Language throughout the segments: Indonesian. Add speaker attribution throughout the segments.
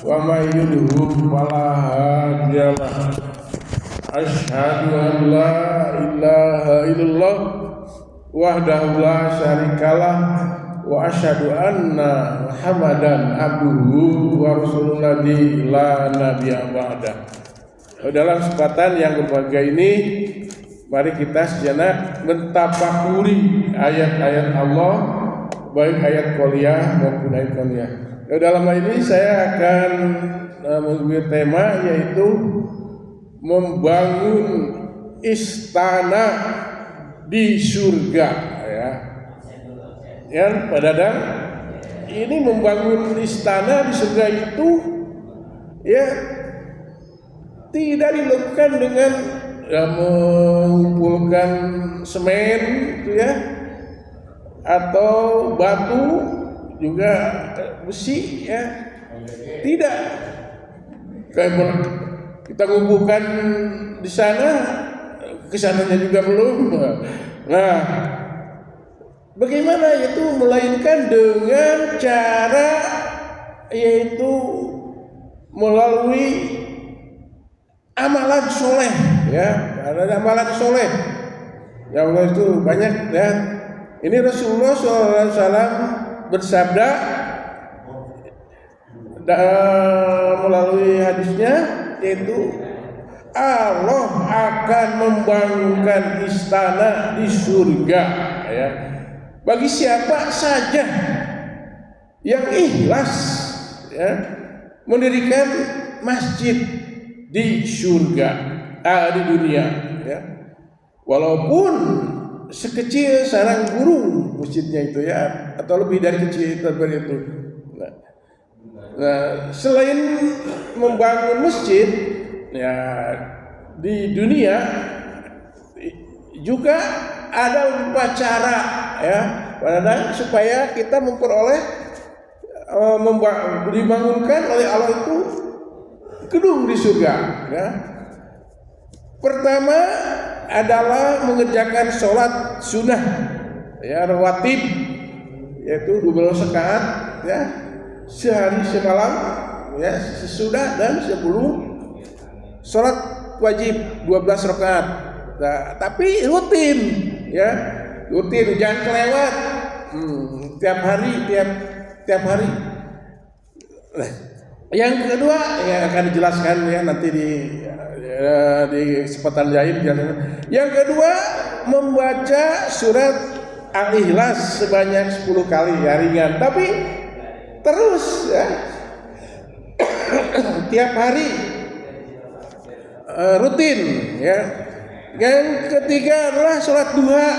Speaker 1: wa may yudlil fala hadiya lahu. Asyhadu an la ilaha illallah wahdahu la syarikalah wa asyhadu anna Muhammadan abduhu wa rasuluhu la nabiyya ba'da. Dalam kesempatan yang berbahagia ini, mari kita sejenak mentafakuri ayat-ayat Allah, baik ayat qauliyah maupun ayat qauliyah. Dalam hal ini saya akan mengambil tema yaitu membangun istana di surga, ya. Yang pada ini membangun istana di surga itu ya tidak dilakukan dengan mengumpulkan semen itu ya, atau batu juga besi ya, tidak. Kayak kita ngumpulkan di sana, kesananya juga belum. Nah, bagaimana itu, melainkan dengan cara yaitu melalui amalan soleh, ya. Ada amalan soleh. Ya Allah itu banyak ya. Ini Rasulullah SAW bersabda melalui hadisnya, yaitu Allah akan membangunkan istana di surga, ya, bagi siapa saja yang ikhlas ya mendirikan masjid di surga, di dunia ya. Walaupun sekecil sarang burung masjidnya itu ya, atau lebih dari kecil dari itu. Nah, selain membangun masjid ya di dunia, juga ada upacara ya, supaya kita memperoleh dibangunkan oleh Allah itu gedung di surga ya. Pertama adalah mengerjakan sholat sunnah ya, rawatib, yaitu 12 rakaat ya, sehari semalam ya, sesudah dan sebelum sholat wajib 12 rakaat. Nah, tapi rutin ya, rutin, jangan kelewat. Tiap hari. Nah, yang kedua yang akan dijelaskan ya nanti di kesempatan lain. Yang kedua, membaca surat Al-Ikhlas sebanyak 10 kali ya, ringan tapi terus ya, tiap hari, rutin ya. Yang ketiga adalah sholat duha,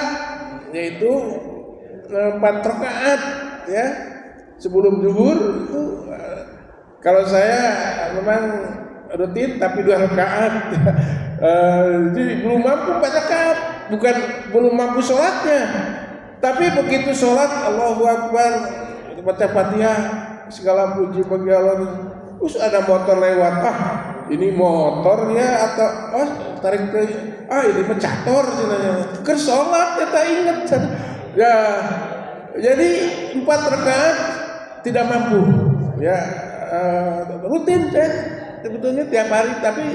Speaker 1: yaitu 4 rakaat ya sebelum zuhur. Itu kalau saya memang rutin tapi 2 rakaat. Jadi belum mampu 4 rakaat, bukan belum mampu sholatnya, tapi begitu sholat Allahu Akbar, baca Fatihah, segala puji bagi Allah. Terus ada motor lewat, ini motornya atau tarik ke, ini mencator ke sholat, kita ingat ya. Jadi 4 rakaat tidak mampu ya, rutin ya, sebetulnya tiap hari, tapi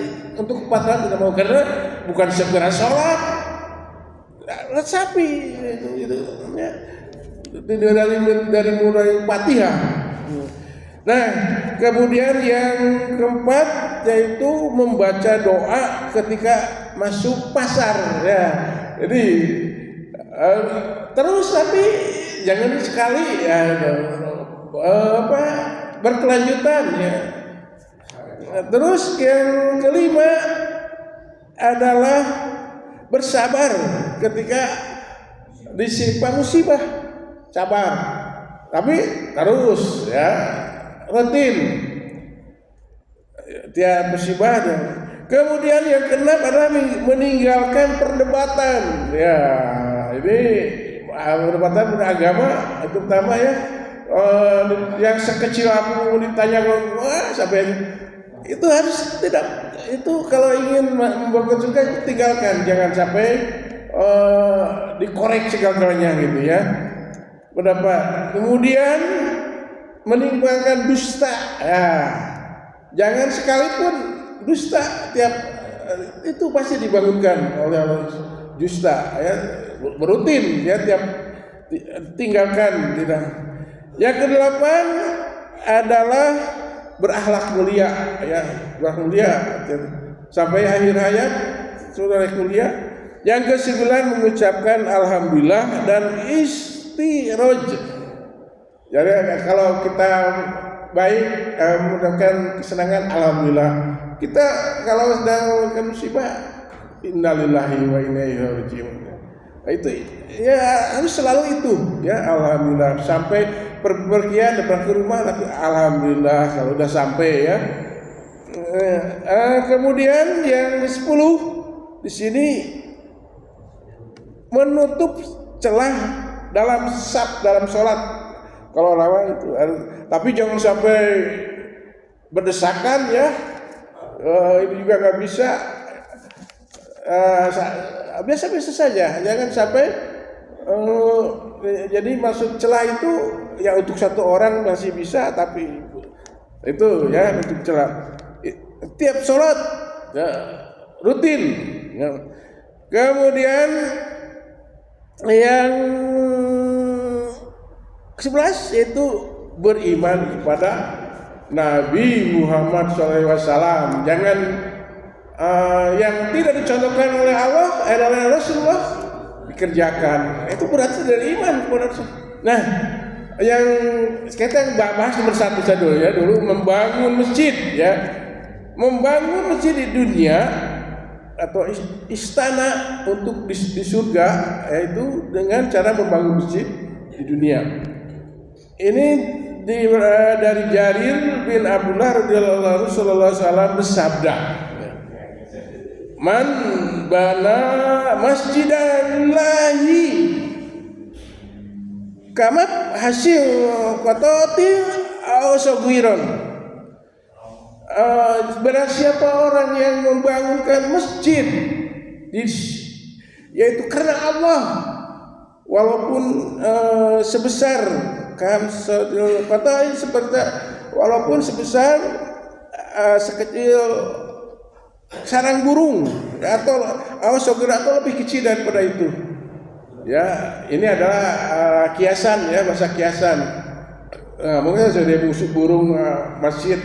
Speaker 1: untuk 4 rakaat tidak mau, karena bukan segera sholat, resapi itu ya, dari mulai Fatihah. Nah, kemudian yang keempat yaitu membaca doa ketika masuk pasar ya. Jadi terus, tapi jangan sekali ya, berkelanjutan ya. Terus yang kelima adalah bersabar ketika ditimpa musibah, sabar, tapi terus ya, rutin tiap musibah. Kemudian yang keenam adalah meninggalkan perdebatan ya. Ini perdebatan beragama itu pertama ya, yang sekecil aku ditanya sampai itu harus tidak, itu kalau ingin membangun surga itu tinggalkan, jangan sampai dikorek segala-galanya gitu ya. Pendapat. Kemudian meninggalkan dusta ya, Jangan sekalipun dusta, tiap itu pasti dibangunkan oleh Allah. Dusta ya, berutin ya, tiap tinggalkan tidak. Yang kedelapan adalah berakhlak mulia ya, berakhlak mulia sampai akhir hayat saudara kuliah. Yang kesembilan mengucapkan alhamdulillah dan istiroj. Jadi kalau kita baik mendapatkan kesenangan, alhamdulillah. Kita kalau sedang melakukan musibah, innalillahi wa inna ilaihi raji'un. Itu ya harus selalu itu ya, alhamdulillah. Sampai pergian depan ke rumah, tapi alhamdulillah kalau udah sampai ya. Kemudian yang ke-10 di sini menutup celah dalam sholat. Kalau lawan itu, tapi jangan sampai berdesakan ya. Ini juga nggak bisa. Biasa-biasa saja, jangan sampai. Jadi maksud celah itu ya untuk satu orang masih bisa, tapi itu ya untuk celah. Tiap sholat ya, rutin. Ya. Kemudian yang ke-11 yaitu beriman kepada Nabi Muhammad SAW. Jangan yang tidak dicontohkan oleh Allah oleh Rasulullah dikerjakan. Itu berarti dari iman kepada Rasul. Nah, yang kita bahas nomor 1 saja dulu ya, dulu membangun masjid ya. Membangun masjid di dunia atau istana untuk di surga, yaitu dengan cara membangun masjid di dunia. Ini dari Jarir bin Abdullah radhiyallahu anhu, sallallahu alaihi wasallam bersabda, "Man bana masjidan lahi kamat hasil qatati aw sagiran." Barang siapa orang yang membangunkan masjid yaitu karena Allah, walaupun sebesar walaupun sebesar sekecil sarang burung atau lebih kecil daripada itu. Ya, ini adalah kiasan ya, bahasa kiasan. Mungkin saja musuh burung masjid.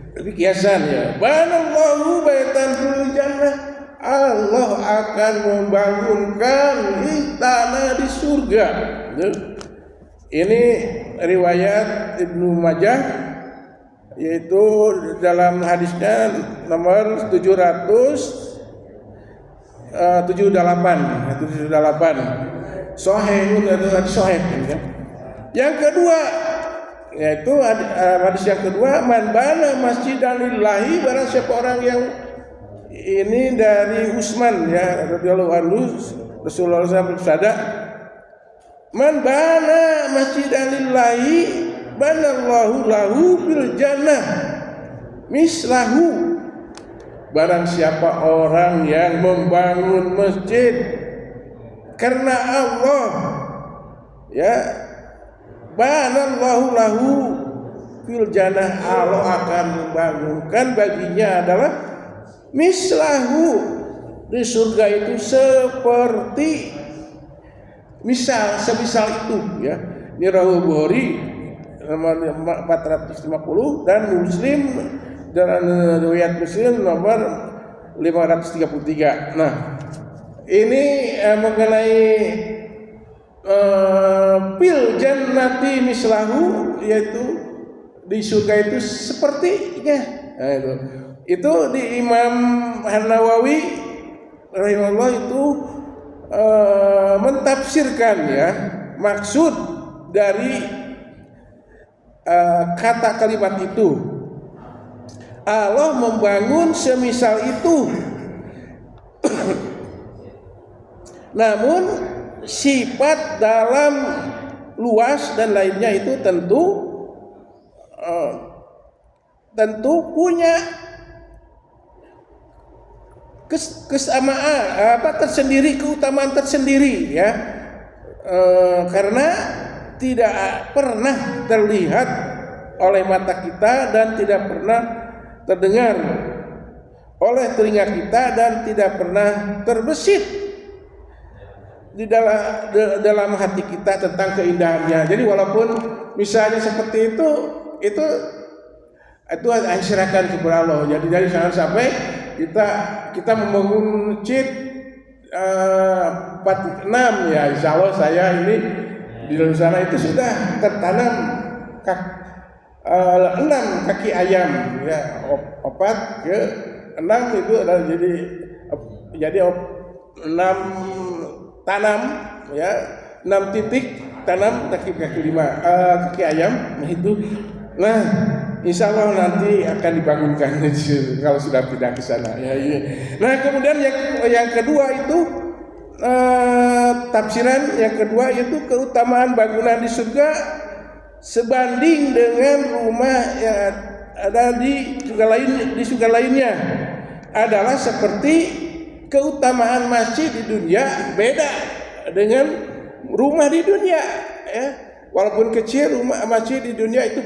Speaker 1: Tapi kiasan ya. Banallahu baitan fil jannah. Allah akan membangunkan istana di surga. Ini riwayat Ibnu Majah, yaitu dalam hadisnya nomor 778. Sahihun adalah sahih. Yang kedua yaitu hadis yang kedua, man bana masjidan lillahi, barang siapa orang yang ini dari Utsman ya radhiyallahu anhu, Rasulullah SAW bersabda, man bana masjidan lillahi banallahu lahu fil jannah mislahu. Barang siapa orang yang membangun masjid karena Allah ya, banallahu lahu fil jannah, Allah akan membangunkan baginya adalah mislahu di surga itu seperti semisal itu ya. Ini Rawi Bukhari nomor 450 dan Muslim dan riwayat Muslim nomor 533. Nah, ini mengenai fil jannati mislahu, yaitu di surga itu sepertinya. Nah, itu di Imam An-Nawawi rahimahullah itu mentafsirkan ya maksud dari kata kalimat itu. Allah membangun semisal itu. Namun sifat dalam luas dan lainnya itu tentu punya kesamaan tersendiri, keutamaan tersendiri ya, karena tidak pernah terlihat oleh mata kita dan tidak pernah terdengar oleh telinga kita dan tidak pernah terbesit di dalam hati kita tentang keindahannya. Jadi walaupun misalnya seperti itu serahkan kepada Allah. Jadi jangan sampai kita membangun masjid 46 ya, insya Allah saya ini di dalam sana itu sudah tertanam 6 kaki ayam ya, 4 ke 6 itu adalah jadi 6 tanam ya, 6 titik tanam kaki 5 kaki ayam. Nah insya Allah nanti akan dibangunkan kalau sudah pindah ke sana ya. Nah kemudian yang kedua itu tafsiran yang kedua itu keutamaan bangunan di surga sebanding dengan rumah yang ada di surga lainnya adalah seperti keutamaan masjid di dunia beda dengan rumah di dunia ya. Walaupun kecil, rumah masjid di dunia itu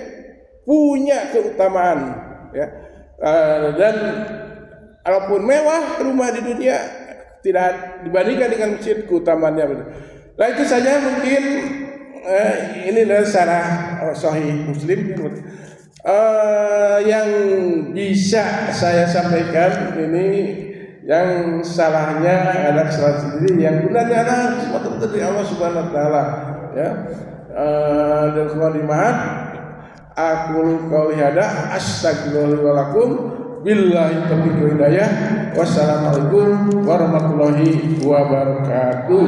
Speaker 1: punya keutamaan ya. Dan walaupun mewah rumah di dunia tidak dibandingkan dengan masjid keutamaannya. Nah itu saja mungkin ini adalah syarah Sahih Muslim yang bisa saya sampaikan. Ini yang salahnya ada kesalahan sendiri, yang benarnya adalah semata-mata dari Allah Subhanahu Wa Taala ya. Dan semua dimaaf. Aku qauli hada astaghfirullahi wa lakum billahi taufiq wal hidayah. Wassalamualaikum warahmatullahi wabarakatuh.